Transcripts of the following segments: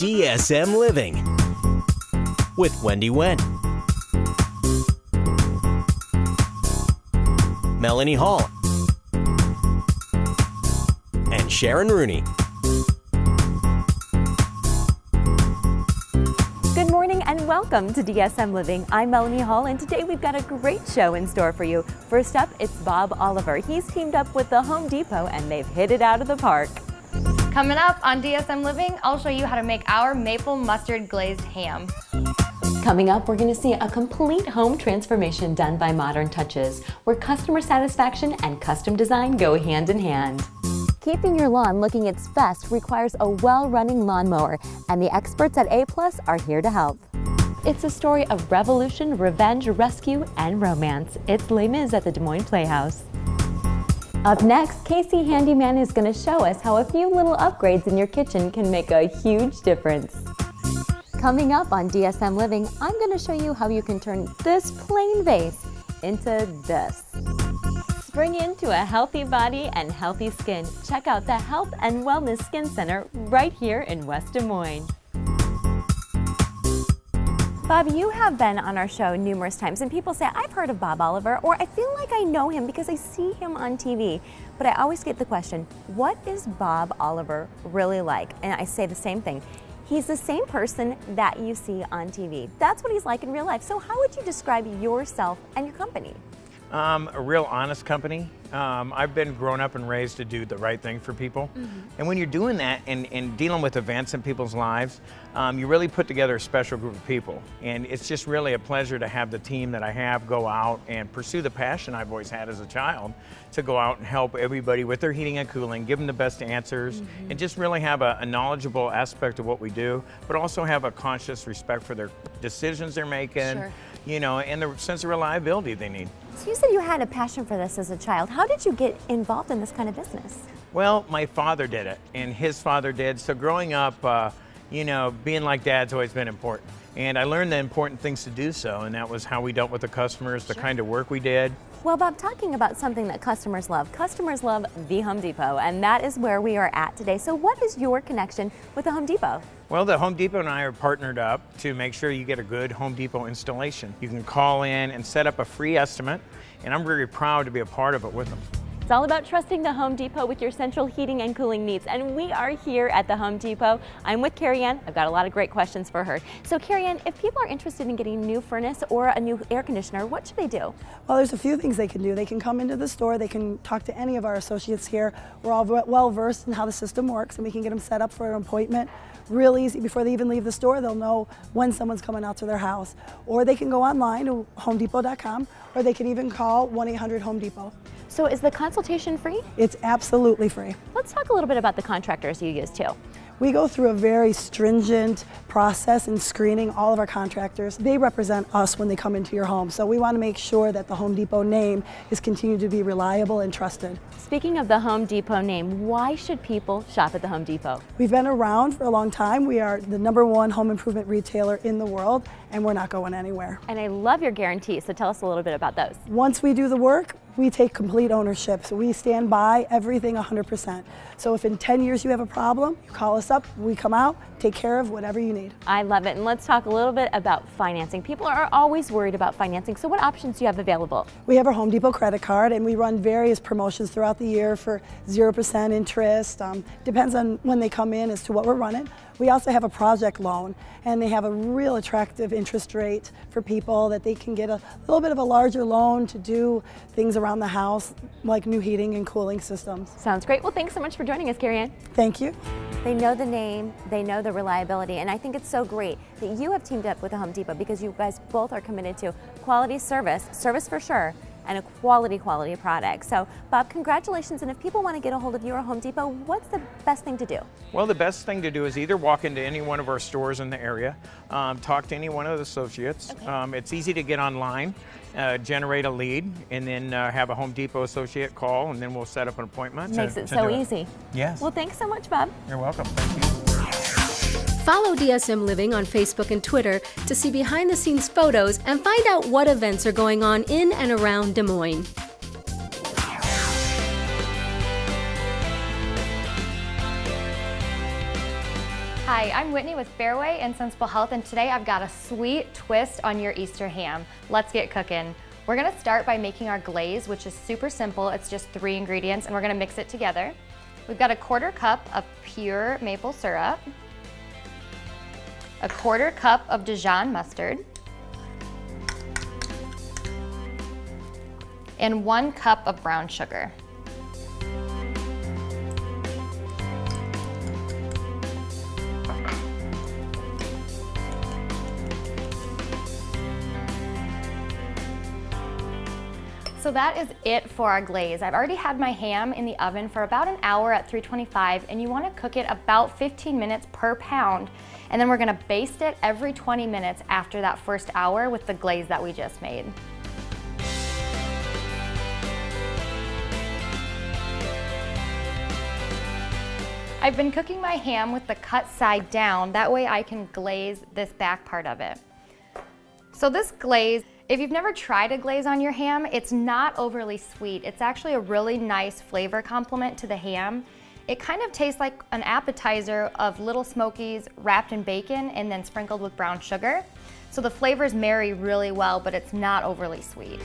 DSM Living with Wendy Wen, Melanie Hall, and Sharon Rooney. Good morning and welcome to DSM Living. I'm Melanie Hall, and today we've got a great show in store for you. First up, it's Bob Oliver. He's teamed up with the Home Depot and they've hit it out of the park. Coming up on DSM Living, I'll show you how to make our maple mustard glazed ham. Coming up, we're going to see a complete home transformation done by Modern Touches, where customer satisfaction and custom design go hand in hand. Keeping your lawn looking its best requires a well-running lawnmower, and the experts at A+ are here to help. It's a story of revolution, revenge, rescue, and romance. It's Les Mis at the Des Moines Playhouse. Up next, Casey Handyman is going to show us how a few little upgrades in your kitchen can make a huge difference. Coming up on DSM Living, I'm going to show you how you can turn this plain vase into this. Spring into a healthy body and healthy skin. Check out the Health and Wellness Skin Center right here in West Des Moines. Bob, you have been on our show numerous times, and people say, I've heard of Bob Oliver, or I feel like I know him because I see him on TV. But I always get the question, what is Bob Oliver really like? And I say the same thing. He's the same person that you see on TV. That's what he's like in real life. So how would you describe yourself and your company? A real honest company. I've been grown up and raised to do the right thing for people. And when you're doing that and dealing with events in people's lives, you really put together a special group of people. And it's just really a pleasure to have the team that I have go out and pursue the passion I've always had as a child, to go out and help everybody with their heating and cooling, give them the best answers, and just really have a knowledgeable aspect of what we do, but also have a conscious respect for their decisions they're making, you know, and the sense of reliability they need. So you said you had a passion for this as a child. How did you get involved in this kind of business? Well, my father did it, and his father did. So growing up, you know, being like Dad's always been important. And I learned the important things to do so, and that was how we dealt with the customers, the kind of work we did. Well, Bob, talking about something that customers love the Home Depot, and that is where we are at today. So what is your connection with the Home Depot? Well, the Home Depot and I are partnered up to make sure you get a good Home Depot installation. You can call in and set up a free estimate, and I'm very proud to be a part of it with them. It's all about trusting the Home Depot with your central heating and cooling needs, and we are here at the Home Depot. I'm with Carrie Ann. I've got a lot of great questions for her. So Carrie Ann, if people are interested in getting a new furnace or a new air conditioner, what should they do? Well, there's a few things they can do. They can come into the store, they can talk to any of our associates here. We're all well versed in how the system works, and we can get them set up for an appointment real easy. Before they even leave the store, they'll know when someone's coming out to their house. Or they can go online to homedepot.com, or they can even call 1-800-HOME-DEPOT. So is the consultation free? It's absolutely free. Let's talk a little bit about the contractors you use too. We go through a very stringent process in screening all of our contractors. They represent us when they come into your home, so we want to make sure that the Home Depot name is continued to be reliable and trusted. Speaking of the Home Depot name, why should people shop at the Home Depot? We've been around for a long time. We are the #1 home improvement retailer in the world, and we're not going anywhere. And I love your guarantees, so tell us a little bit about those. Once we do the work, we take complete ownership, so we stand by everything 100%. So if in 10 years you have a problem, you call us up, we come out, take care of whatever you need. I love it, and let's talk a little bit about financing. People are always worried about financing, so what options do you have available? We have our Home Depot credit card, and we run various promotions throughout the year for 0% interest. Depends on when they come in as to what we're running. We also have a project loan, and they have a real attractive interest rate for people that they can get a little bit of a larger loan to do things around the house, like new heating and cooling systems. Sounds great. Well, thanks so much for joining us, Carrie Ann. Thank you. They know the name, they know the reliability, and I think it's so great that you have teamed up with the Home Depot because you guys both are committed to quality service for sure, and a quality product. So Bob, congratulations, and if people want to get a hold of you or Home Depot, what's the best thing to do? Well, the best thing to do is either walk into any one of our stores in the area, talk to any one of the associates. Okay. It's easy to get online, generate a lead, and then have a Home Depot associate call, and then we'll set up an appointment. Makes it so easy. Yes. Well, thanks so much, Bob. You're welcome. Thank you. Follow DSM Living on Facebook and Twitter to see behind-the-scenes photos and find out what events are going on in and around Des Moines. Hi, I'm Whitney with Fairway and Sensible Health, and today I've got a sweet twist on your Easter ham. Let's get cooking. We're gonna start by making our glaze, which is super simple. It's just 3 ingredients, and we're gonna mix it together. We've got a 1/4 cup of pure maple syrup, a 1/4 cup of Dijon mustard, and 1 cup of brown sugar. So that is it for our glaze. I've already had my ham in the oven for about an hour at 325, and you want to cook it about 15 minutes per pound. And then we're going to baste it every 20 minutes after that first hour with the glaze that we just made. I've been cooking my ham with the cut side down, that way I can glaze this back part of it. So this glaze, if you've never tried a glaze on your ham, it's not overly sweet. It's actually a really nice flavor complement to the ham. It kind of tastes like an appetizer of Little Smokies wrapped in bacon and then sprinkled with brown sugar. So the flavors marry really well, but it's not overly sweet.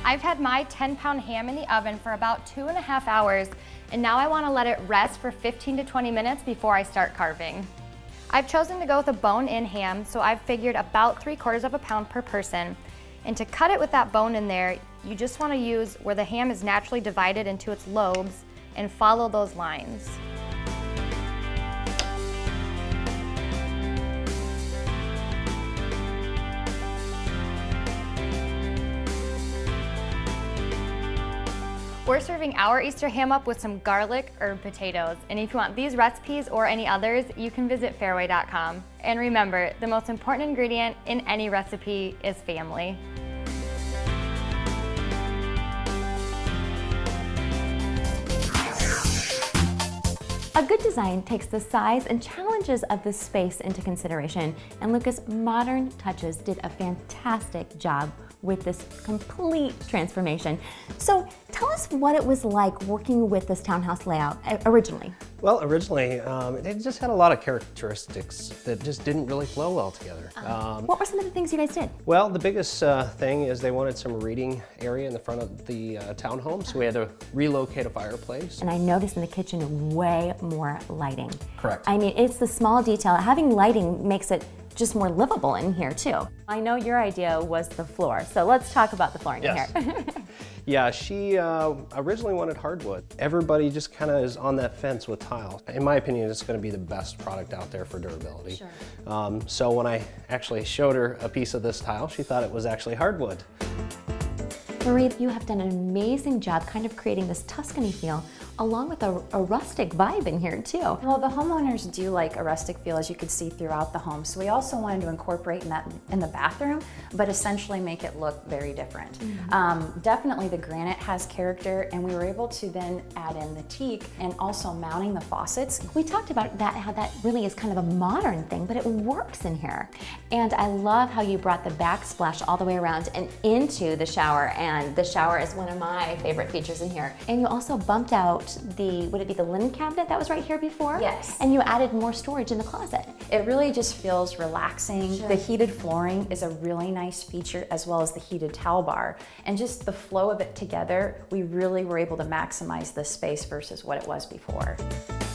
I've had my 10-pound ham in the oven for about 2.5 hours, and now I want to let it rest for 15 to 20 minutes before I start carving. I've chosen to go with a bone-in ham, so I've figured about 3/4 pound per person. And to cut it with that bone in there, you just want to use where the ham is naturally divided into its lobes and follow those lines. We're serving our Easter ham up with some garlic herb potatoes. And if you want these recipes or any others, you can visit fairway.com. And remember, the most important ingredient in any recipe is family. A good design takes the size and challenges of the space into consideration, and Lucas Modern Touches did a fantastic job with this complete transformation. So tell us what it was like working with this townhouse layout originally. Well, originally, it just had a lot of characteristics that just didn't really flow well together. What were some of the things you guys did? Well, the biggest thing is they wanted some reading area in the front of the townhome, so we had to relocate a fireplace. And I noticed in the kitchen way more lighting. Correct. I mean, it's the small detail. Having lighting makes it just more livable in here too. I know your idea was the floor, so let's talk about the flooring Yes. in here. Yeah, she originally wanted hardwood. Everybody just kind of is on that fence with tile. In my opinion, it's going to be the best product out there for durability. Sure. So when I actually showed her a piece of this tile, she thought it was actually hardwood. Marie, you have done an amazing job kind of creating this Tuscany feel along with a rustic vibe in here too. Well, the homeowners do like a rustic feel, as you can see throughout the home. So we also wanted to incorporate that in the bathroom, but essentially make it look very different. Definitely the granite has character, and we were able to then add in the teak and also mounting the faucets. We talked about that, how that really is kind of a modern thing, but it works in here. And I love how you brought the backsplash all the way around and into the shower, and the shower is one of my favorite features in here. And you also bumped out would it be the linen cabinet that was right here before? Yes. And you added more storage in the closet. It really just feels relaxing. Sure. The heated flooring is a really nice feature, as well as the heated towel bar. And just the flow of it together, we really were able to maximize the space versus what it was before.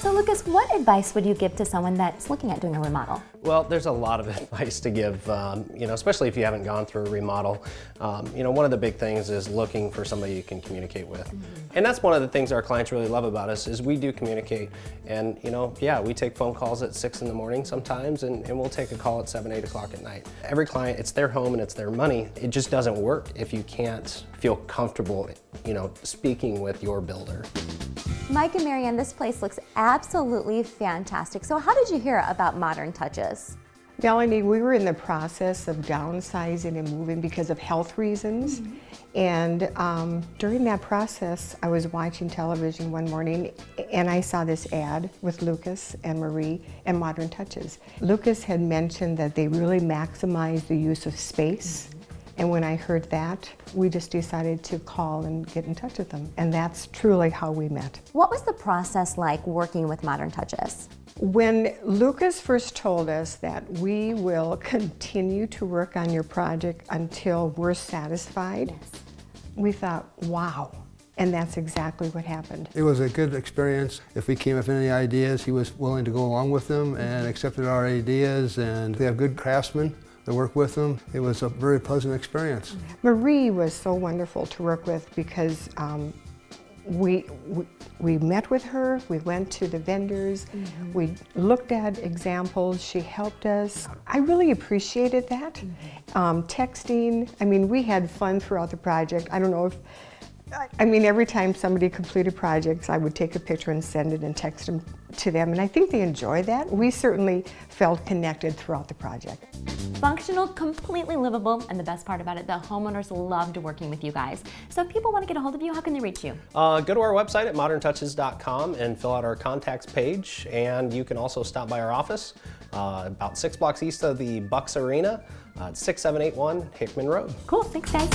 So Lucas, what advice would you give to someone that's looking at doing a remodel? Well, there's a lot of advice to give, especially if you haven't gone through a remodel. One of the big things is looking for somebody you can communicate with. And that's one of the things our clients really love about us is we do communicate. And, we take phone calls at 6 in the morning sometimes, and we'll take a call at 7, 8 o'clock at night. Every client, it's their home and it's their money. It just doesn't work if you can't feel comfortable, speaking with your builder. Mike and Marianne, this place looks absolutely fantastic. So how did you hear about Modern Touches? Melanie, we were in the process of downsizing and moving because of health reasons. And during that process, I was watching television one morning and I saw this ad with Lucas and Marie and Modern Touches. Lucas had mentioned that they really maximize the use of space. And when I heard that, we just decided to call and get in touch with them. And that's truly how we met. What was the process like working with Modern Touches? When Lucas first told us that we will continue to work on your project until we're satisfied, we thought, wow. And that's exactly what happened. It was a good experience. If we came up with any ideas, he was willing to go along with them and accepted our ideas, and they have good craftsmen that work with them. It was a very pleasant experience. Marie was so wonderful to work with because we met with her, we went to the vendors, we looked at examples, she helped us. I really appreciated that. Texting, I mean, we had fun throughout the project. I don't know if, I mean, every time somebody completed projects, I would take a picture and send it and text them to them, and I think they enjoy that. We certainly felt connected throughout the project. Functional, completely livable, and the best part about it, the homeowners loved working with you guys. So if people want to get a hold of you, how can they reach you? Go to our website at moderntouches.com and fill out our contacts page, and you can also stop by our office about 6 blocks east of the Bucks Arena, 6781 Hickman Road. Cool, thanks guys.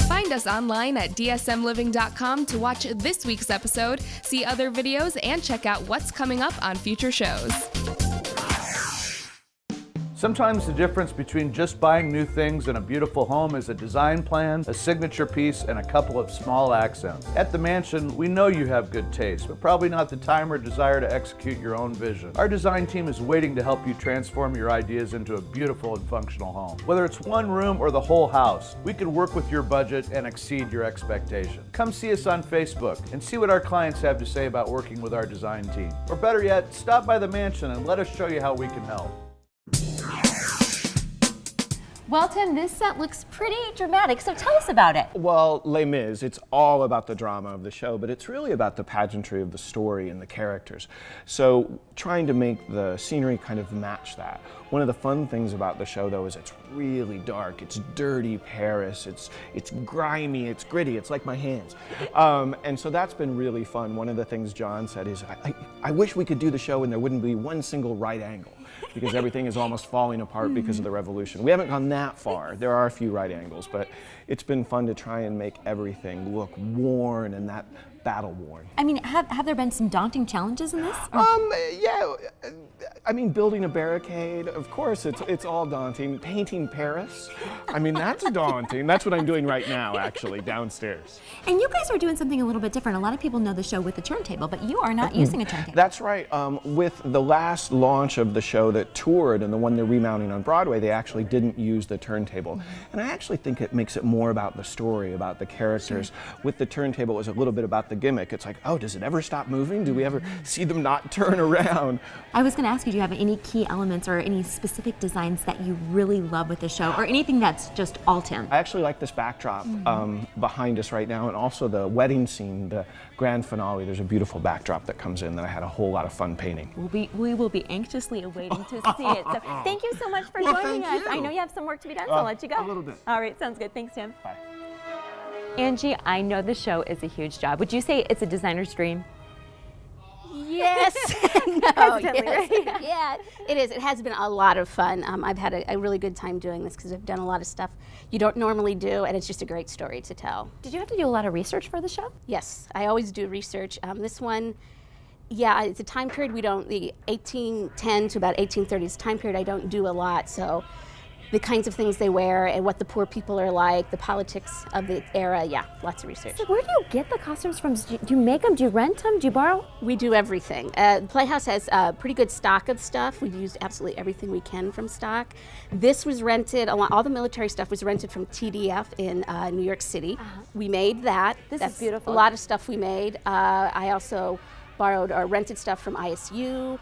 Find us online at dsmliving.com to watch this week's episode, see other videos, and check out what's coming up on future shows. Sometimes the difference between just buying new things and a beautiful home is a design plan, a signature piece, and a couple of small accents. At the Mansion, we know you have good taste, but probably not the time or desire to execute your own vision. Our design team is waiting to help you transform your ideas into a beautiful and functional home. Whether it's one room or the whole house, we can work with your budget and exceed your expectation. Come see us on Facebook and see what our clients have to say about working with our design team. Or better yet, stop by the Mansion and let us show you how we can help. Well, Tim, this set looks pretty dramatic, so tell us about it. Well, Les Mis, it's all about the drama of the show, but it's really about the pageantry of the story and the characters. So trying to make the scenery kind of match that. One of the fun things about the show, though, is it's really dark. It's dirty Paris. It's grimy. It's gritty. It's like my hands. And so that's been really fun. One of the things John said is, I wish we could do the show and there wouldn't be one single right angle, because everything is almost falling apart because of the revolution. We haven't gone that far. There are a few right angles, but it's been fun to try and make everything look worn and that battle worn. I mean, have there been some daunting challenges in this? Yeah, I mean, building a barricade, of course, it's all daunting. Painting Paris, I mean, that's daunting. That's what I'm doing right now, actually, downstairs. And you guys are doing something a little bit different. A lot of people know the show with the turntable, but you are not using a turntable. That's right. With the last launch of the show that toured and the one they're remounting on Broadway, they actually didn't use the turntable. And I actually think it makes it more about the story, about the characters. Sure. With the turntable, it was a little bit about the gimmick. It's like, oh, does it ever stop moving? Do we ever see them not turn around? I was going to ask you, do you have any key elements or any specific designs that you really love with the show, or anything that's just all Tim? I actually like this backdrop behind us right now, and also the wedding scene, the grand finale. There's a beautiful backdrop that comes in that I had a whole lot of fun painting. We will be anxiously awaiting to see it. So thank you so much for joining us. I know you have some work to be done, so I'll let you go. A little bit. All right, sounds good. Thanks, Tim. Bye. Angie, I know the show is a huge job. Would you say it's a designer's dream? Yes. No, yes. Yeah, it is. It has been a lot of fun. I've had a really good time doing this because I've done a lot of stuff you don't normally do, and it's just a great story to tell. Did you have to do a lot of research for the show? Yes, I always do research. This one, yeah, it's a time period the 1810 to about 1830 is a time period I don't do a lot, so the kinds of things they wear and what the poor people are like, the politics of the era, yeah, lots of research. So where do you get the costumes from? Do you make them? Do you rent them? Do you borrow? We do everything. The Playhouse has a pretty good stock of stuff. We've used absolutely everything we can from stock. This was rented, all the military stuff was rented from TDF in New York City. We made that. That's beautiful. A lot of stuff we made. I also borrowed or rented stuff from ISU,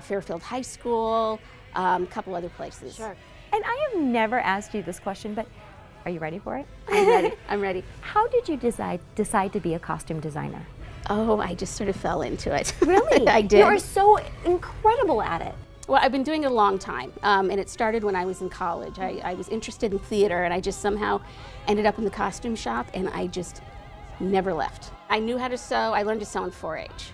Fairfield High School, a couple other places. Sure. And I have never asked you this question, but are you ready for it? I'm ready. I'm ready. How did you decide to be a costume designer? Oh, I just sort of fell into it. Really? I did. You are so incredible at it. Well, I've been doing it a long time, and it started when I was in college. I was interested in theater, and I just somehow ended up in the costume shop, and I just never left. I knew how to sew. I learned to sew in 4-H.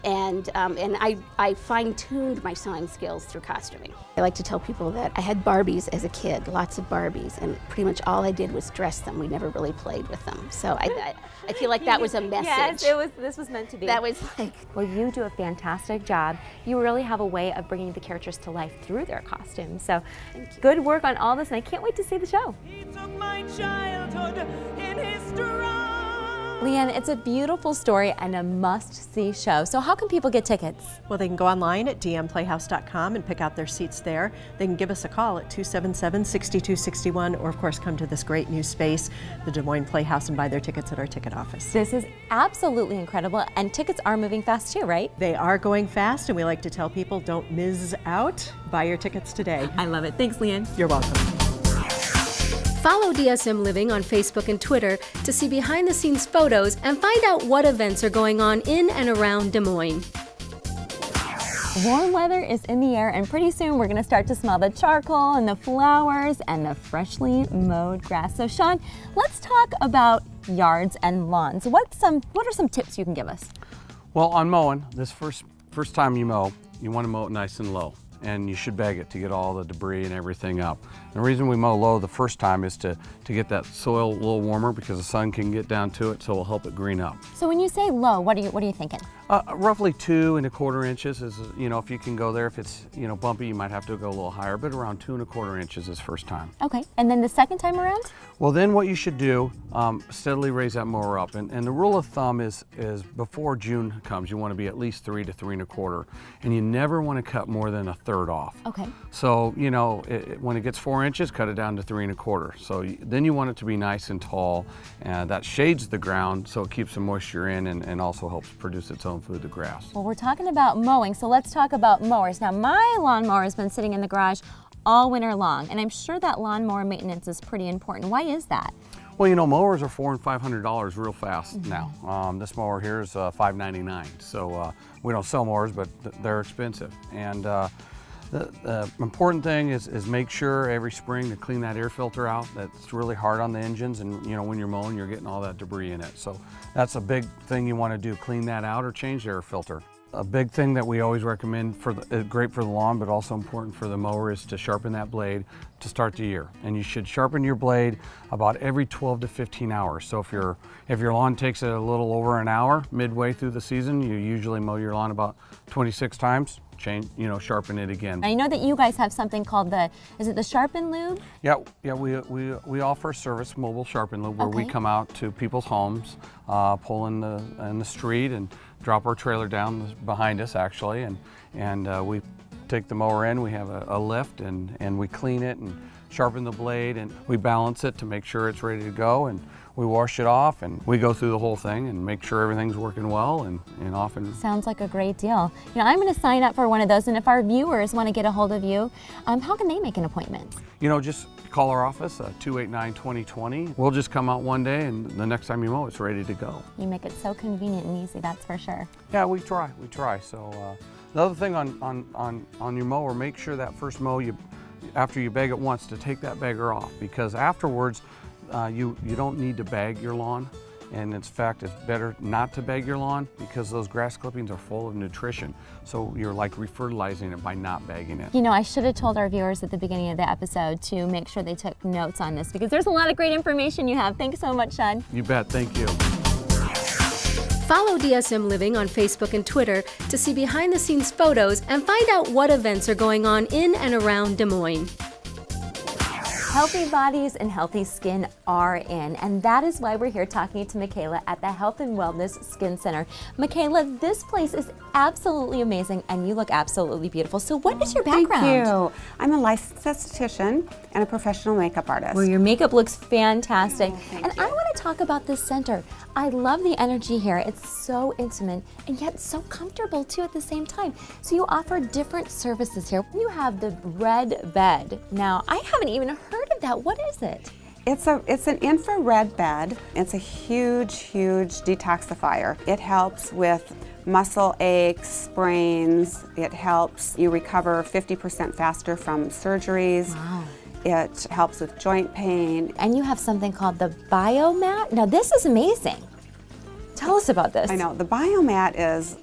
And I fine-tuned my sewing skills through costuming. I like to tell people that I had Barbies as a kid, lots of Barbies, and pretty much all I did was dress them. We never really played with them. So I feel like that was a message. Yes, this was meant to be. That was like... Well, you do a fantastic job. You really have a way of bringing the characters to life through their costumes. So good work on all this, and I can't wait to see the show. He took my childhood in his stride. Leanne, it's a beautiful story and a must-see show. So how can people get tickets? Well, they can go online at dmplayhouse.com and pick out their seats there. They can give us a call at 277-6261, or of course come to this great new space, the Des Moines Playhouse, and buy their tickets at our ticket office. This is absolutely incredible, and tickets are moving fast too, right? They are going fast, and we like to tell people, don't miss out. Buy your tickets today. I love it. Thanks, Leanne. You're welcome. Follow DSM Living on Facebook and Twitter to see behind-the-scenes photos and find out what events are going on in and around Des Moines. Warm weather is in the air, and pretty soon we're going to start to smell the charcoal and the flowers and the freshly mowed grass. So Sean, let's talk about yards and lawns. What are some tips you can give us? Well, on mowing, this first time you mow, you want to mow it nice and low, and you should bag it to get all the debris and everything up. And the reason we mow low the first time is to get that soil a little warmer, because the sun can get down to it, so it'll help it green up. So when you say low, what are you thinking? Roughly 2 1/4 inches is, if you can go there. If it's, bumpy, you might have to go a little higher, but around 2 1/4 inches is first time. Okay, and then the second time around? Well, then what you should do, steadily raise that mower up. And the rule of thumb is before June comes, you want to be at least 3 to 3 1/4, and you never want to cut more than 1/3 off. Okay. So, when it gets 4 inches, cut it down to 3 1/4. So then you want it to be nice and tall, and that shades the ground, so it keeps the moisture in and also helps produce its own food, the grass. Well, we're talking about mowing, so let's talk about mowers. Now, my lawnmower has been sitting in the garage all winter long, and I'm sure that lawnmower maintenance is pretty important. Why is that? Well, mowers are $400 and $500 real fast now. This mower here is $599. So we don't sell mowers, but they're expensive. And the important thing is make sure every spring to clean that air filter out. That's really hard on the engines, and when you're mowing, you're getting all that debris in it. So that's a big thing you want to do, clean that out or change the air filter. A big thing that we always recommend, great for the lawn, but also important for the mower, is to sharpen that blade to start the year. And you should sharpen your blade about every 12 to 15 hours. So if your lawn takes a little over an hour midway through the season, you usually mow your lawn about 26 times. Sharpen it again. I know that you guys have something called is it the Sharpen Lube? Yeah, we offer a service, mobile Sharpen Lube, where we come out to people's homes, pull in the street and drop our trailer down behind us actually, and we take the mower in. We have a lift and we clean it and sharpen the blade, and we balance it to make sure it's ready to go, and we wash it off, and we go through the whole thing and make sure everything's working well, and often. Sounds like a great deal. I'm going to sign up for one of those, and if our viewers want to get a hold of you, how can they make an appointment? Just call our office, 289-2020. We'll just come out one day, and the next time you mow, it's ready to go. You make it so convenient and easy, that's for sure. Yeah, we try. So the other thing on your mower, make sure that first mow, after you bag it once, to take that bagger off, because afterwards, you don't need to bag your lawn, and in fact it's better not to bag your lawn, because those grass clippings are full of nutrition, so you're like refertilizing it by not bagging it. I should have told our viewers at the beginning of the episode to make sure they took notes on this, because there's a lot of great information you have. Thanks so much, Sean. You bet. Thank you. Follow DSM Living on Facebook and Twitter to see behind-the-scenes photos and find out what events are going on in and around Des Moines. Healthy bodies and healthy skin are in, and that is why we're here talking to Michaela at the Health and Wellness Skin Center. Michaela, this place is absolutely amazing, and you look absolutely beautiful. So what is your background? Thank you. I'm a licensed esthetician and a professional makeup artist. Well, your makeup looks fantastic. Thank and you. I want to talk about this center. I love the energy here. It's so intimate and yet so comfortable too at the same time. So you offer different services here. You have the red bed. Now, I haven't even heard of that. What is it? It's an infrared bed. It's a huge detoxifier. It helps with muscle aches, sprains. It helps you recover 50% faster from surgeries. Wow. It helps with joint pain. And you have something called the Biomat. Now this is amazing. Tell us about this. I know, the Biomat is,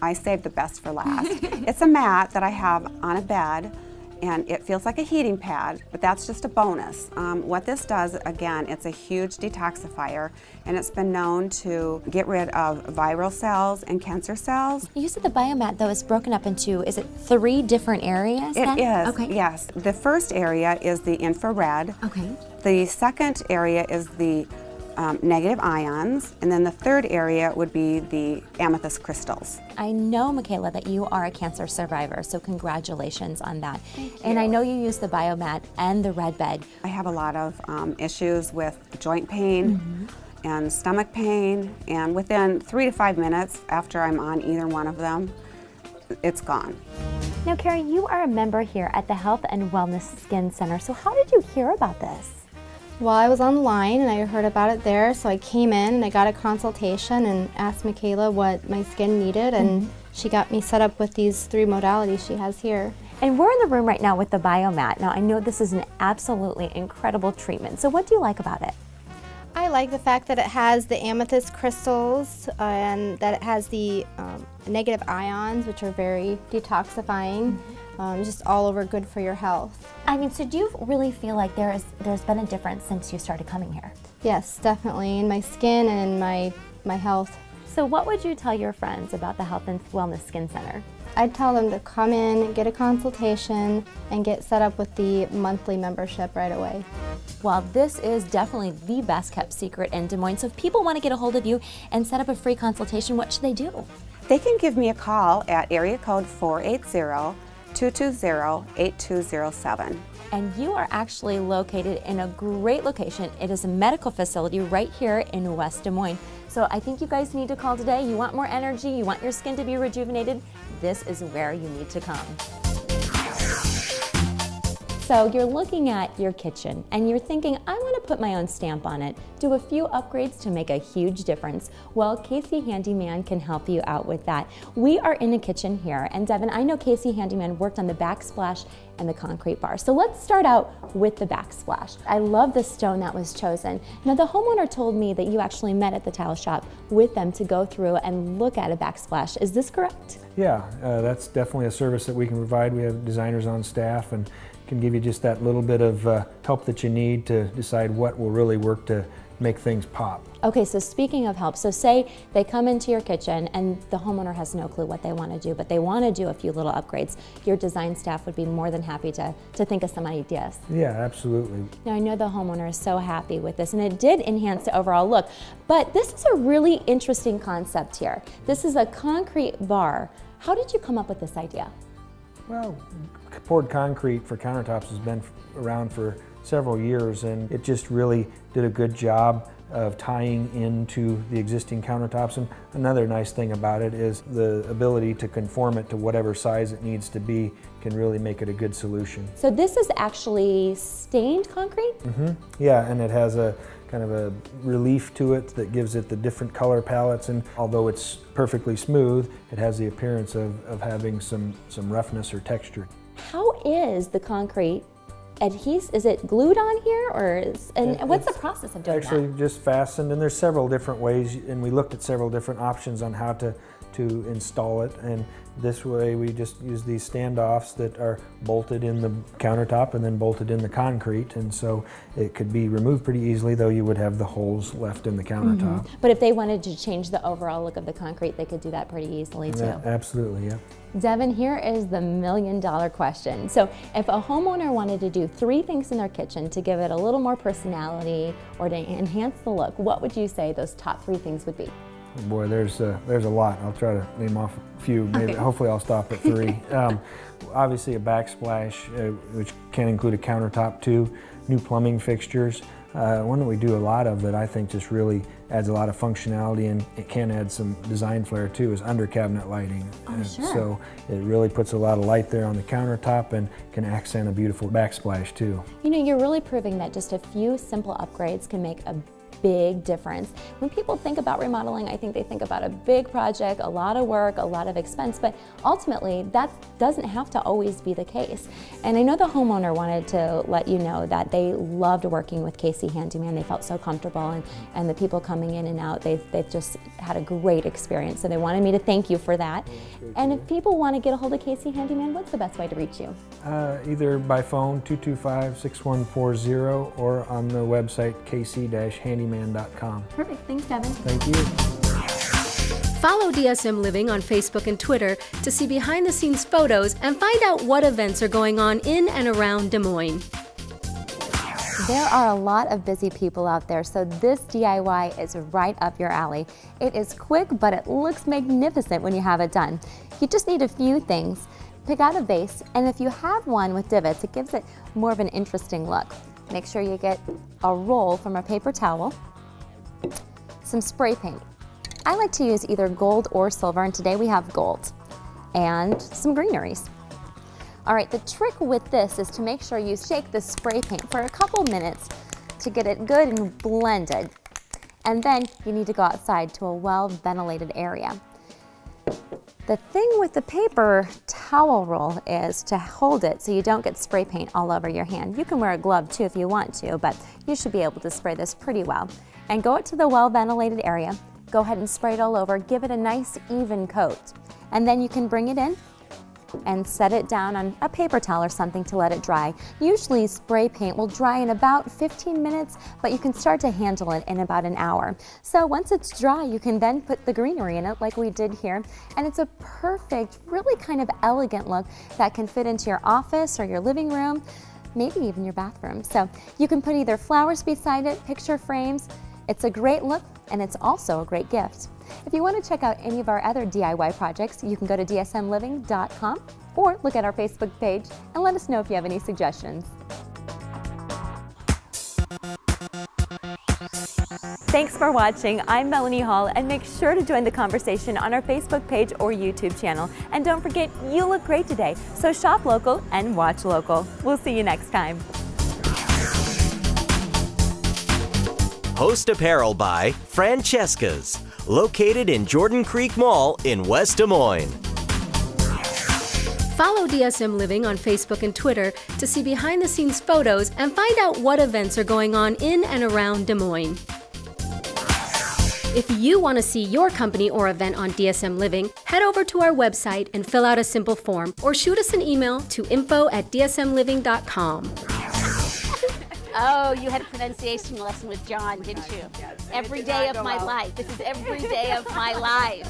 I saved the best for last. It's a mat that I have on a bed, and it feels like a heating pad, but that's just a bonus. What this does, again, it's a huge detoxifier, and it's been known to get rid of viral cells and cancer cells. You said the Biomat, though, is broken up into, is it 3 different areas? It is, Okay. yes. The first area is the infrared. Okay. The second area is the negative ions, and then the third area would be the amethyst crystals. I know, Michaela, that you are a cancer survivor, so congratulations on that. And I know you use the Biomat and the red bed. I have a lot of issues with joint pain and stomach pain, and within 3 to 5 minutes after I'm on either one of them, it's gone. Now, Carrie, you are a member here at the Health and Wellness Skin Center, so how did you hear about this? Well, I was online and I heard about it there, so I came in and I got a consultation and asked Michaela what my skin needed, and she got me set up with these 3 modalities she has here. And we're in the room right now with the Biomat. Now, I know this is an absolutely incredible treatment, so what do you like about it? I like the fact that it has the amethyst crystals and that it has the negative ions, which are very detoxifying. Just all over good for your health. I mean, so do you really feel like there's been a difference since you started coming here? Yes, definitely, in my skin and in my health. So what would you tell your friends about the Health and Wellness Skin Center? I'd tell them to come in, get a consultation, and get set up with the monthly membership right away. Well, this is definitely the best kept secret in Des Moines. So if people want to get a hold of you and set up a free consultation, what should they do? They can give me a call at area code 480-220-8207. And you are actually located in a great location. It is a medical facility right here in West Des Moines. So I think you guys need to call today. You want more energy, you want your skin to be rejuvenated, this is where you need to come. So you're looking at your kitchen and you're thinking, I want to put my own stamp on it, do a few upgrades to make a huge difference. Well, Casey Handyman can help you out with that. We are in a kitchen here, and Devin, I know Casey Handyman worked on the backsplash and the concrete bar. So let's start out with the backsplash. I love the stone that was chosen. Now the homeowner told me that you actually met at the tile shop with them to go through and look at a backsplash. Is this correct? Yeah, that's definitely a service that we can provide. We have designers on staff and can give you just that little bit of help that you need to decide what will really work to make things pop. Okay, so speaking of help, so say they come into your kitchen and the homeowner has no clue what they want to do, but they want to do a few little upgrades. Your design staff would be more than happy to think of some ideas. Yeah, absolutely. Now I know the homeowner is so happy with this, and it did enhance the overall look, but this is a really interesting concept here. This is a concrete bar. How did you come up with this idea? Well, poured concrete for countertops has been around for several years, and it just really did a good job of tying into the existing countertops. And another nice thing about it is the ability to conform it to whatever size it needs to be can really make it a good solution. So this is actually stained concrete? Yeah, and it has a kind of a relief to it that gives it the different color palettes, and although it's perfectly smooth, it has the appearance of having some roughness or texture. How is the concrete adhesive? Is it glued on here, or what's the process of doing that? Actually just fastened, and there's several different ways, and we looked at several different options on how to install it, and this way we just use these standoffs that are bolted in the countertop and then bolted in the concrete, and so it could be removed pretty easily, though you would have the holes left in the countertop. But if they wanted to change the overall look of the concrete, they could do that pretty easily too. Yeah, absolutely, yeah. Devin, here is the million-dollar question. So if a homeowner wanted to do 3 things in their kitchen to give it a little more personality or to enhance the look, what would you say those top 3 things would be? Boy, there's a lot. I'll try to name off a few. Maybe, Okay. hopefully I'll stop at 3. Obviously a backsplash, which can include a countertop too, new plumbing fixtures. One that we do a lot of that I think just really adds a lot of functionality, and it can add some design flair too, is under cabinet lighting. Sure. So it really puts a lot of light there on the countertop and can accent a beautiful backsplash too. You know, you're really proving that just a few simple upgrades can make a big difference. When people think about remodeling, I think they think about a big project, a lot of work, a lot of expense, but ultimately that doesn't have to always be the case. And I know the homeowner wanted to let you know that they loved working with KC Handyman. They felt so comfortable, and the people coming in and out, they've just had a great experience. So they wanted me to thank you for that. And if people want to get a hold of KC Handyman, what's the best way to reach you? Either by phone, 225-6140, or on the website, kc-handyman.com. Perfect. Thanks, Kevin. Thank you. Follow DSM Living on Facebook and Twitter to see behind-the-scenes photos and find out what events are going on in and around Des Moines. There are a lot of busy people out there, so this DIY is right up your alley. It is quick, but it looks magnificent when you have it done. You just need a few things. Pick out a vase, and if you have one with divots, it gives it more of an interesting look. Make sure you get a roll from a paper towel, some spray paint. I like to use either gold or silver, and today we have gold, and some greeneries. All right, the trick with this is to make sure you shake the spray paint for a couple minutes to get it good and blended. And then you need to go outside to a well-ventilated area. The thing with the paper towel roll is to hold it so you don't get spray paint all over your hand. You can wear a glove too if you want to, but you should be able to spray this pretty well. And go it to the well-ventilated area, go ahead and spray it all over, give it a nice even coat. And then you can bring it in and set it down on a paper towel or something to let it dry. Usually spray paint will dry in about 15 minutes, but you can start to handle it in about an hour. So once it's dry, you can then put the greenery in it like we did here, and it's a perfect, really kind of elegant look that can fit into your office or your living room, maybe even your bathroom. So you can put either flowers beside it, picture frames. It's a great look, and it's also a great gift. If you want to check out any of our other DIY projects, you can go to dsmliving.com or look at our Facebook page and let us know if you have any suggestions. Thanks for watching. I'm Melanie Hall, and make sure to join the conversation on our Facebook page or YouTube channel. And don't forget, you look great today, so shop local and watch local. We'll see you next time. Host Apparel by Francesca's, located in Jordan Creek Mall in West Des Moines. Follow DSM Living on Facebook and Twitter to see behind-the-scenes photos and find out what events are going on in and around Des Moines. If you want to see your company or event on DSM Living, head over to our website and fill out a simple form, or shoot us an email to info@dsmliving.com. Oh, you had a pronunciation lesson with John, didn't you? Yes. Every day of my life. This is every day of my life.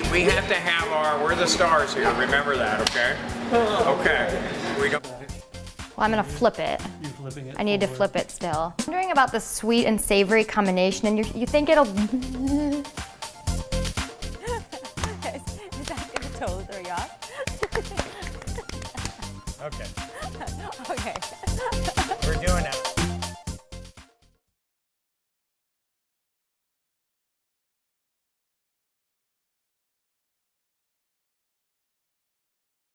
We have to have we're the stars here, remember that, okay? Okay. We don't. Well, I'm gonna flip it. You're flipping it? I need to flip it still. I'm wondering about the sweet and savory combination, and you think it'll... Is it totally throw you off? Okay. Okay.